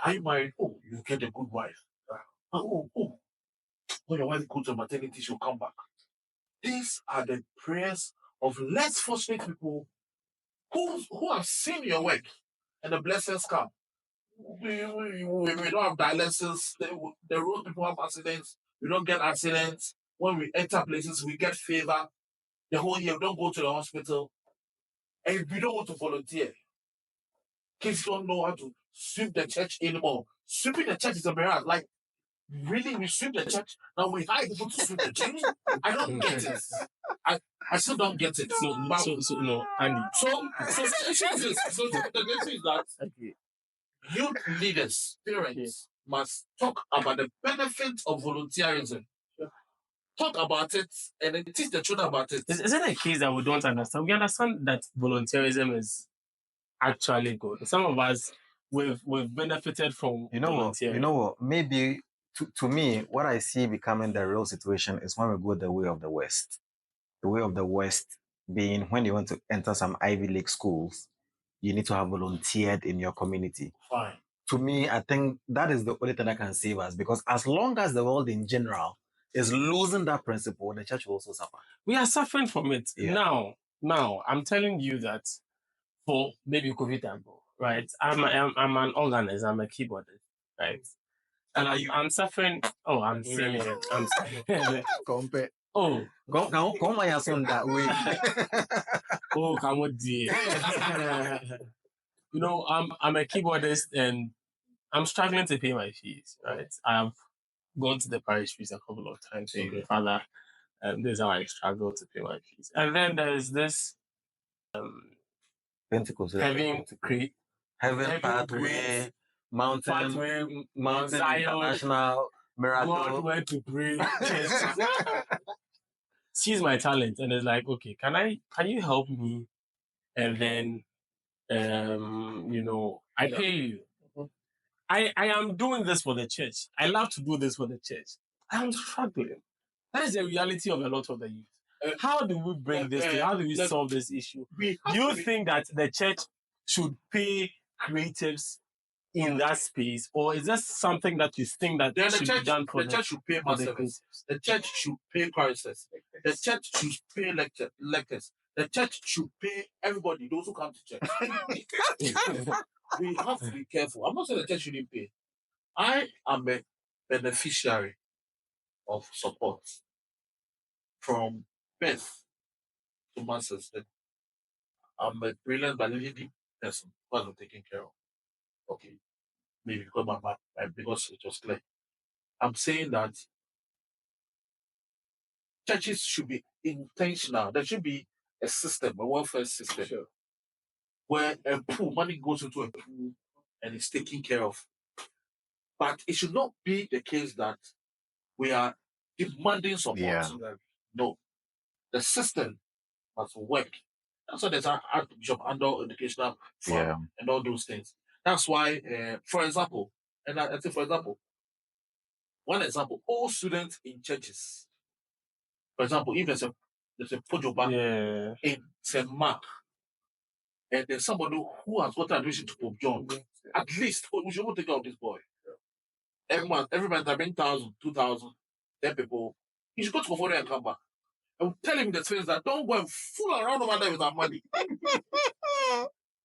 Are you married? Oh, you get a good wife. When your wife goes to maternity, she'll come back. These are the prayers of less fortunate people who have seen your work and the blessings come. We don't have dialysis. The road people have accidents. We don't get accidents. When we enter places, we get favor. The whole year, we don't go to the hospital. And we don't want to volunteer. Kids don't know how to sweep the church anymore. Sweeping the church is a miracle. Like, really, we sweep the church? Now we hire people to sweep the church? I don't get it. I still don't get it. No, Andy. So the issue is that Okay. youth leaders, parents, must talk about the benefits of volunteerism. Talk about it and then teach the children about it. Isn't it a case that we don't understand? We understand that volunteerism is actually good. Some of us, we've benefited from volunteering. You know what? Maybe to me, what I see becoming the real situation is when we go the way of the West. The way of the West being when you want to enter some Ivy League schools, you need to have volunteered in your community. Fine. To me, I think that is the only thing that can save us, because as long as the world in general is losing that principle, the church will also suffer. We are suffering from it. Yeah. Now, I'm telling you that for maybe COVID time, right? I'm an organist, I'm a keyboardist, right? And I'm suffering. Oh, I'm singing. I'm suffering. Compare. Oh, come on, that way. oh, come on, dear. You know, I'm a keyboardist and I'm struggling to pay my fees, right? I've gone to the parish fees a couple of times, saying, okay, Father, this is how I struggle to pay my fees. And then there's this Pentecost. Heaven Pathway, Mountain Zion, International Miracle. God went to pray. Sees my talent and is like, okay, can you help me? And then, I pay you. I am doing this for the church. I love to do this for the church. I am struggling. That is the reality of a lot of the youth. How do we bring this to? How do we solve this issue? Do you think that the church should pay creatives in that space, or is that something that you think that should be done for the church should pay masters. The church should pay choristers. The church should pay lectors. The church should pay everybody, those who come to church. We have to be careful. I'm not saying the church shouldn't pay. I am a beneficiary of support from birth to masters. I'm a brilliant biology person who has been taken care of. Okay. Maybe because because it was clear. I'm saying that churches should be intentional. There should be a system, a welfare system, where a pool, money goes into a pool and is taken care of. But it should not be the case that we are demanding support. Yeah. No. The system must work. That's why there's an Archbishop under educational fund and all those things. That's why, for example, and I think, for example, one example, all students in churches, for example, if there's a Pojoba in St. Mark, and there's somebody who has got admission to Pope John, at least we should take care of this boy. Every month I bring 1,000, 2,000, 10 people. He should go to Koforia and come back. And tell him the things that don't go and fool around over there with our money.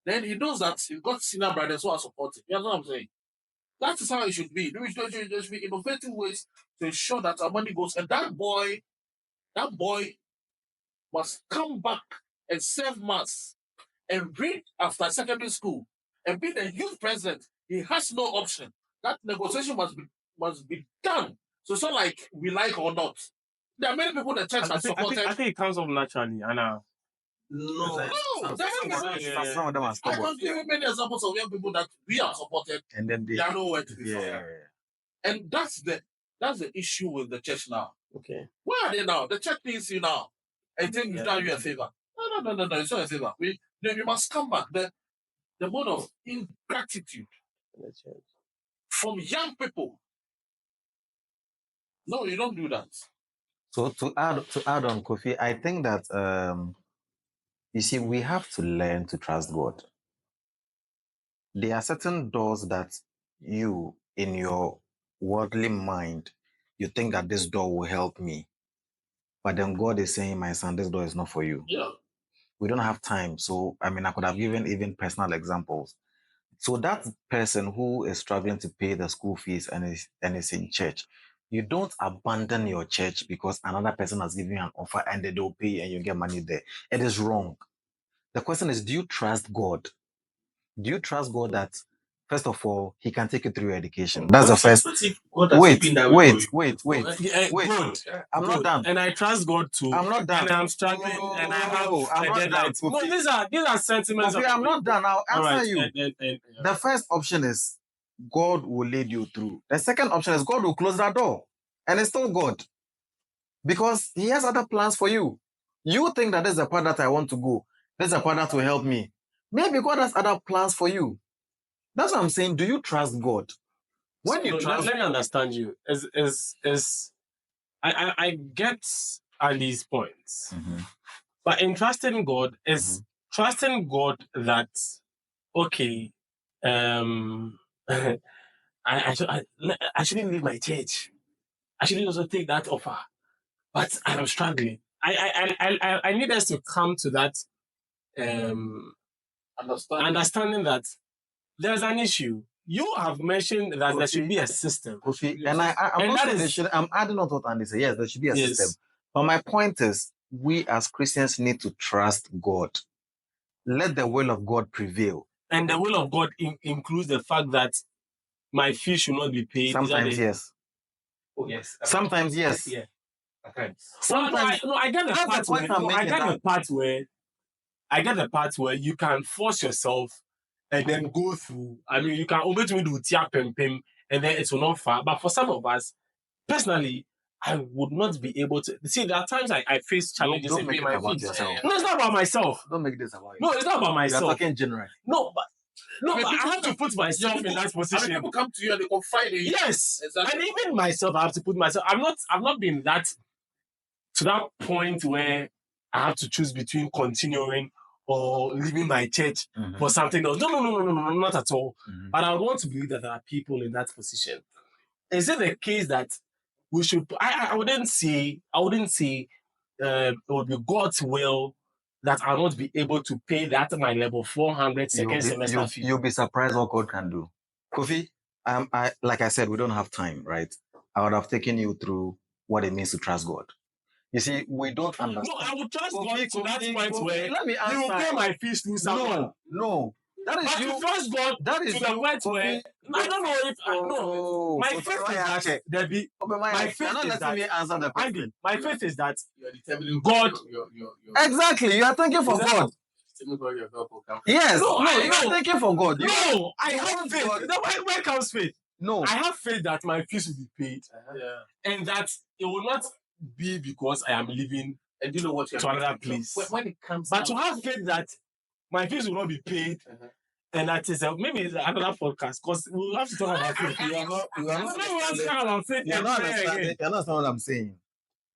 Then he knows that he's got senior brothers who are supporting. You know what I'm saying? That is how it should be. There should be innovative ways to ensure that our money goes. And that boy must come back and serve mass and read after secondary school and be the youth president. He has no option. That negotiation must be done. So it's not like we like or not. There are many people the church has supported. I think it comes up naturally, Anna. No. Some of them are stubborn. I can give you many examples of young people that we have supported, and then they are nowhere to be found. And that's the issue with the church now. Okay. Where are they now? The church needs you now. I think we've done you a favor. No, it's not a favor. You must come back. the mode of ingratitude from young people. No, you don't do that. So to add on, Kofi, I think that you see, we have to learn to trust God. There are certain doors that you, in your worldly mind, you think that this door will help me. But then God is saying, my son, this door is not for you. Yeah. We don't have time. So, I mean, I could have given even personal examples. So that person who is struggling to pay the school fees and is in church, you don't abandon your church because another person has given you an offer and they don't pay and you get money there. It is wrong. The question is, do you trust God? Do you trust God that, first of all, He can take you through your education? That's the first. Wait. Good. I'm not done. And I trust God too. I'm not done. And I'm struggling, and I have I'm a not deadline. done, No, these are sentiments. Kofi, I'm not done. I'll All answer right, you. The first option is God will lead you through. The second option is God will close that door. And it's still God. Because He has other plans for you. You think that there's a part that I want to go. There's a part that will help me. Maybe God has other plans for you. That's what I'm saying. Do you trust God? When you trust, let me understand you. I get Andy's points, but in trusting God is trusting God that okay, I shouldn't leave my church. I shouldn't also take that offer, but I'm struggling. I need us to come to that understanding that there's an issue. You have mentioned that there should be a system. And I'm not saying I'm adding on to what Andy said. Yes, there should be a system. But my point is, we as Christians need to trust God. Let the will of God prevail. And the will of God includes the fact that my fee should not be paid. Sometimes yes. Oh yes. Sometimes yes. Yeah. Okay. Sometimes I get the part where I get the part where you can force yourself and then go through. I mean, you can obey to me do tia pem pem and then it will not far. But for some of us, personally, I would not be able to see. There are times I face challenges. Don't make it about yourself. No, it's not about myself. Don't make this about yourself. No, it's not about myself. You're talking generally. No, but I have to put myself in that position. People come to you and they confide in you. Yes, exactly. And even myself, I have to put myself. I've not been that to that point where I have to choose between continuing or leaving my church for something else. No, not at all. But I would want to believe that there are people in that position. Is it the case that we should? I wouldn't say it would be God's will that I'll not be able to pay that my level 400 semester fee. You'll be surprised what God can do. Kofi, like I said, we don't have time, right? I would have taken you through what it means to trust God. You see, we don't understand. No, I would trust God to that point where He will pay my fees through someone. No. That is you. Trust God to the point where I don't know if no. My faith is that there be. My faith is that me answer the question. My faith is that you are determining God. Exactly, you are thanking for God. Yes, you are thanking for God. No, I have faith. Where comes faith? No, I have faith that my fees will be paid, and that it will not be because I am living and you know what to another place. When it comes, but to have faith that my fees will not be paid, and that is maybe it's another podcast because we'll have to talk about faith. You're not understanding what I'm saying.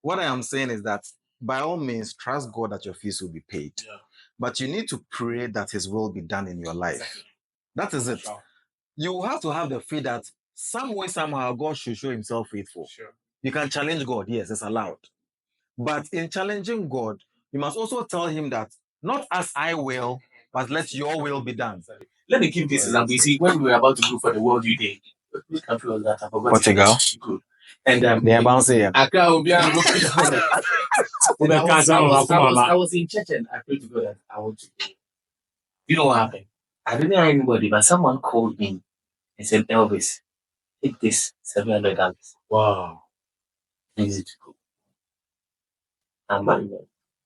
What I am saying is that by all means, trust God that your fees will be paid. Yeah. But you need to pray that His will be done in your life. Exactly. That is it. Sure. You have to have the faith that some way, somehow, God should show Himself faithful. Sure. You can challenge God. Yes, it's allowed. But in challenging God, you must also tell Him that not as I will, but let your will be done. Let me give this example. You see, when we were about to go for the World Youth Day, which country was that? I forgot. Portugal. Good. And they're bouncing. I was in church and I prayed to God that I want to. You know what happened? I didn't have anybody, but someone called me and said, Elvis, take this $700. Wow. Easy to go.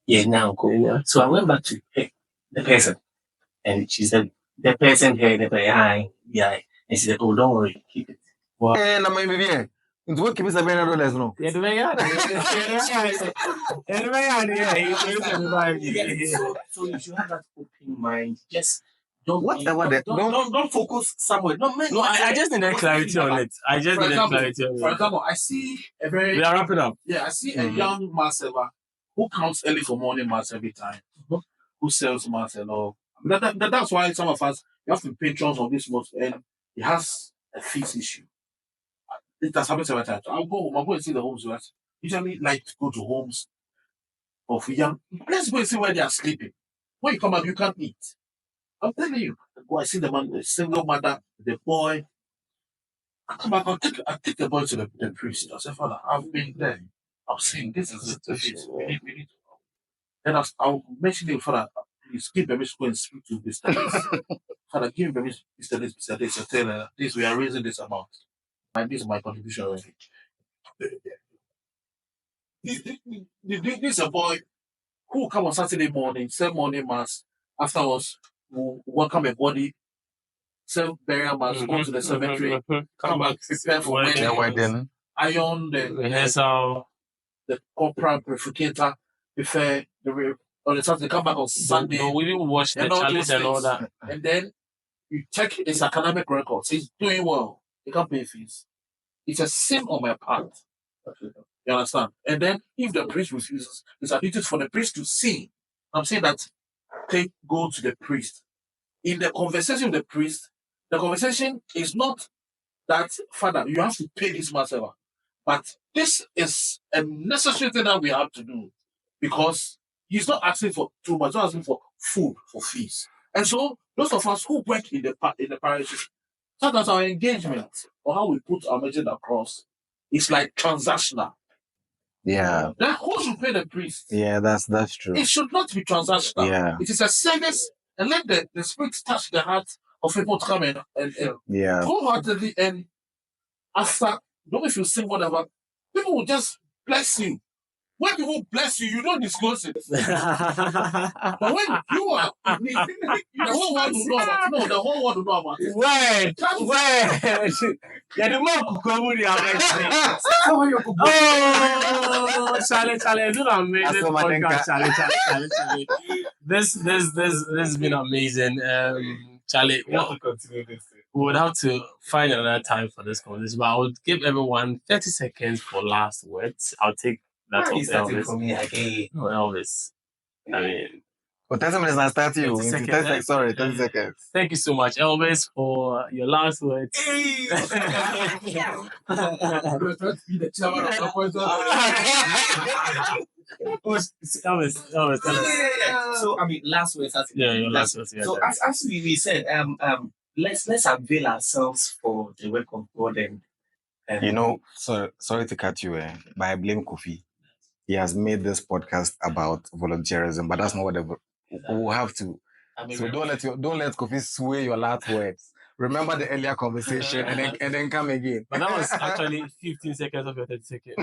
Yeah, now go. Yeah. So I went back to the person and she said, the person here, the hi, yeah. And she said, oh, don't worry, keep it. Wow. And I'm maybe here. Keep it $700, no. So you should have that open mind. Just Don't focus somewhere. No, I just needed clarity on it. For example, I see a very We are wrapping up. I see a young man server who comes early for morning mass every time, who sells mass and all. That's why some of us you have to pay patrons on this month, and he has a fees issue. It has happened several times. I'll go and see the homes. Right? Usually like to go to homes of young. Let's go and see where they are sleeping. When you come out, you can't eat. I'm telling you. Go, I see the man, the single mother, the boy. I come back, I take the boy to the priest. I say, Father, I've been there. I've seen this is the feast. We need to. Then I'll mention him, Father, please give permission to go and speak to Mr. This. Father, give him permission, Mr. This, Mr. This, and tell her this, we are raising this amount. And this is my contribution already. This is a boy who will come on Saturday morning, same morning mass. Afterwards, will welcome a body, same burial mass, go to the cemetery, come back, prepare for wedding, iron the rehearsal, the corporal purificator, prepare on the Saturday, come back on Sunday. We didn't watch the challenge and all that. And then you check his academic records. He's doing well. He can't pay fees. It's a sin on my part. You understand? And then if the priest refuses, it's a duty for the priest to see. I'm saying that go to the priest. In the conversation with the priest, the conversation is not that, Father, you have to pay this mass ever. But this is a necessary thing that we have to do because he's not asking for too much, he's not asking for food, for fees. And so those of us who work in the parishes, sometimes our engagement or how we put our message across is like transactional. Yeah. Then who should pay the priest? Yeah, that's true. It should not be transactional. Yeah. It is a service, and let the spirit touch the heart of people to come and wholeheartedly, and after, don't if you sing whatever, people will just bless you. When people bless you, you don't disclose it. But when you are in need, the whole world will know about it. No, the whole world will know about it. Wait. Yeah, the more comedy Oh, Charlie, do not make this podcast, Charlie. This has been amazing. Charlie, we would have to find another time for this conversation, but I would give everyone 30 seconds for last words. I'll take that off Elvis. For me again. No, Elvis. I mean, 30 minutes and start you. 30 seconds. Thank you so much, Elvis, for your last words. Elvis. So I mean, last words. Yeah, your last words. Yeah, so as we said, let's avail ourselves for the work of God and you know, sorry to cut you, but I blame Kofi. He has made this podcast about volunteerism, but that's not what we'll have to. So don't let Kofi sway your last words. Remember the earlier conversation and then come again. But that was actually 15 seconds of your 30 seconds.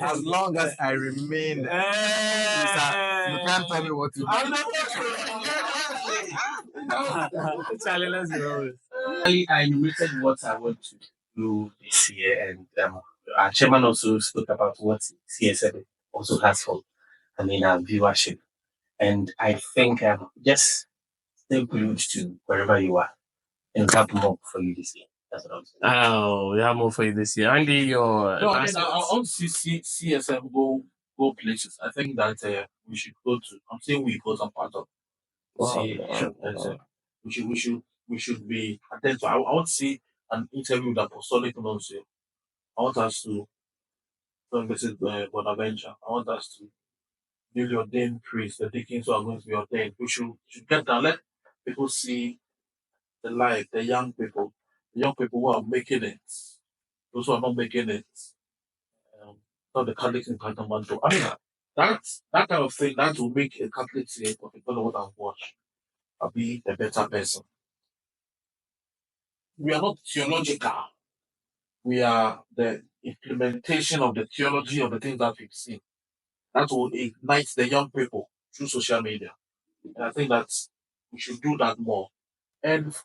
As long as I remain, you can't tell me what to do. Charlie, let's go. I enumerated what I want to do this year, and our chairman also spoke about what CSM also has for, viewership. And I think just stay glued to wherever you are, and we have more for you this year. That's what I'm saying. Oh, we have more for you this year. Andy, your no, I want to see CSM go places. I think that we should go to. I'm saying we go some part of. We should be attentive. I want to see an interview with Apostolic Nuncio. I want us to visit Bonaventure. I want us to newly ordained priests, the deacons who are going to be ordained. We should get down. Let people see the life, the young people who are making it, those who are not making it. Not the Catholics in Kathmandu. I mean, that kind of thing that will make a Catholic say, "Okay, follow what I've watched. I'll be a better person." We are not theological. We are the implementation of the theology of the things that we've seen. That will ignite the young people through social media. And I think that we should do that more. And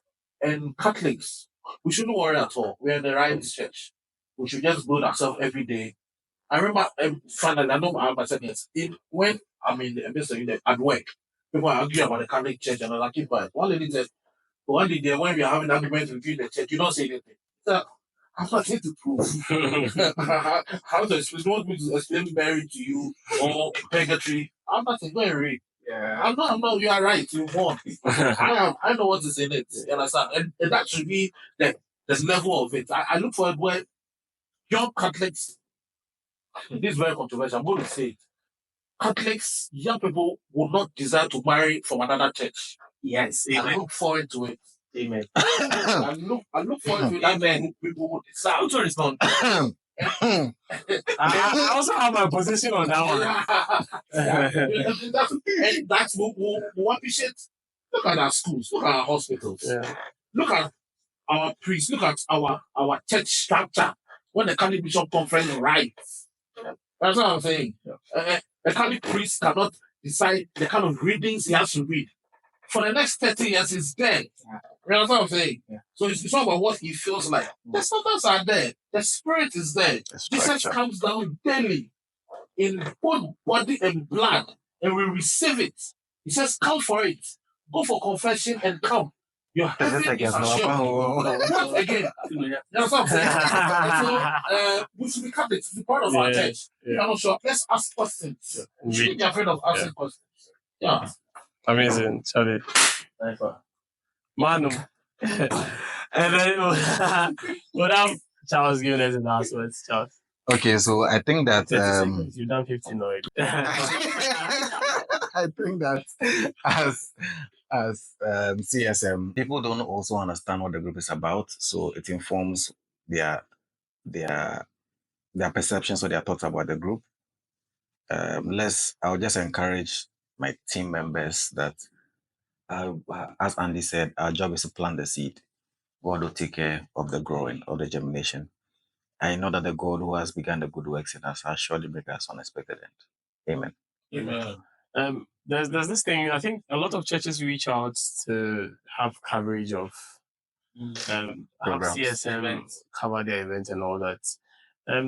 Catholics, we shouldn't worry at all. We're in the right church. We should just build ourselves every day. I remember finally, I know myself, yes, when I'm in the midst of at work, people argue about the Catholic Church and all that. Keep quiet. One lady said, one day there, when we are having arguments within the church, you don't say anything. So, I'm not here to prove. How to explain? You want me to explain Mary to you or purgatory? I'm not saying go and read. Yeah. I'm not. You are right. You won. I know what is in it. You understand? And that should be the level of it. I look for it where young Catholics. This is very controversial. I'm going to say it. Catholics, young people will not desire to marry from another church. Yes. I look forward to it. Amen. I look forward to it. Amen. People would desire. How to respond? I also have my position on that one. And that's what we appreciate. Look at our schools. Look at our hospitals. Yeah. Look at our priests. Look at our church structure. When the Catholic Bishop Conference writes, that's what I'm saying. The Catholic priest cannot decide the kind of readings he has to read. For the next 30 years, he's dead. You know what I'm saying? Yeah. So it's not about what he feels like. The substance are there. The spirit is there. Jesus comes down daily in both body and blood, and we receive it. He says, come for it. Go for confession and come. Your heaven is assured. Once again, you know what I'm saying? So, we should be Catholics. It's part of our church. Yeah. I'm not sure. Let's ask questions. We shouldn't be afraid of asking questions. Yeah. Amazing, Charlie. Nice one. Manum. And then we'll have Charles giving us the last words, Charles. Okay, so I think that 30 seconds. You've done 15 already. I think that as CSM, people don't also understand what the group is about, so it informs their perceptions or their thoughts about the group. I'll just encourage my team members that, as Andy said, our job is to plant the seed. God will take care of the growing, of the germination. I know that the God who has begun the good works in us has surely bring us unexpected end. Amen. Amen. There's this thing. I think a lot of churches reach out to have coverage of have Programs. CSM cover their events and all that.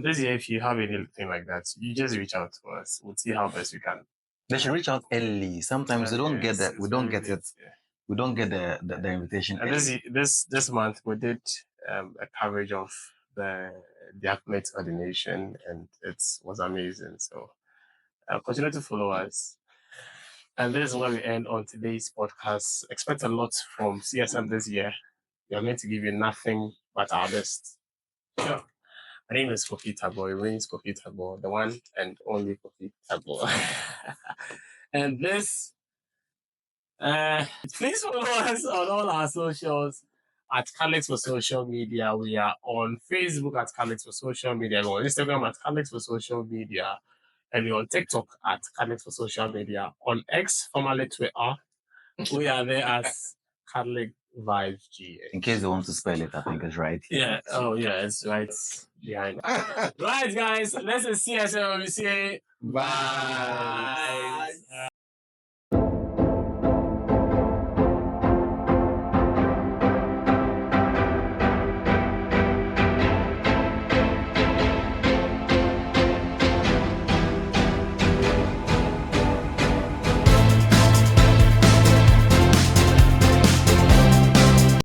This year, if you have anything like that, you just reach out to us. We'll see how best we can. They should reach out early. Sometimes they don't get that. We don't get it. We don't get the invitation. And this month we did a coverage of the diaconate ordination, and it was amazing. So continue to follow us. And this is where we end on today's podcast. Expect a lot from CSM this year. We are meant to give you nothing but our best. Yeah. My name is Kofi Tabo. It remains Kofi Tabo, the one and only Kofi Tabo. And this, please follow us on all our socials at Catholics for Social Media. We are on Facebook at Catholics for Social Media. We're on Instagram at Catholics for Social Media. And we're on TikTok at Catholics for Social Media. On X, formerly Twitter, we are there as Catholic Vibes GA. In case they want to spell it, I think it's right here. Yeah. Oh, yeah. It's right behind. Right, guys. Let's see us. We say bye.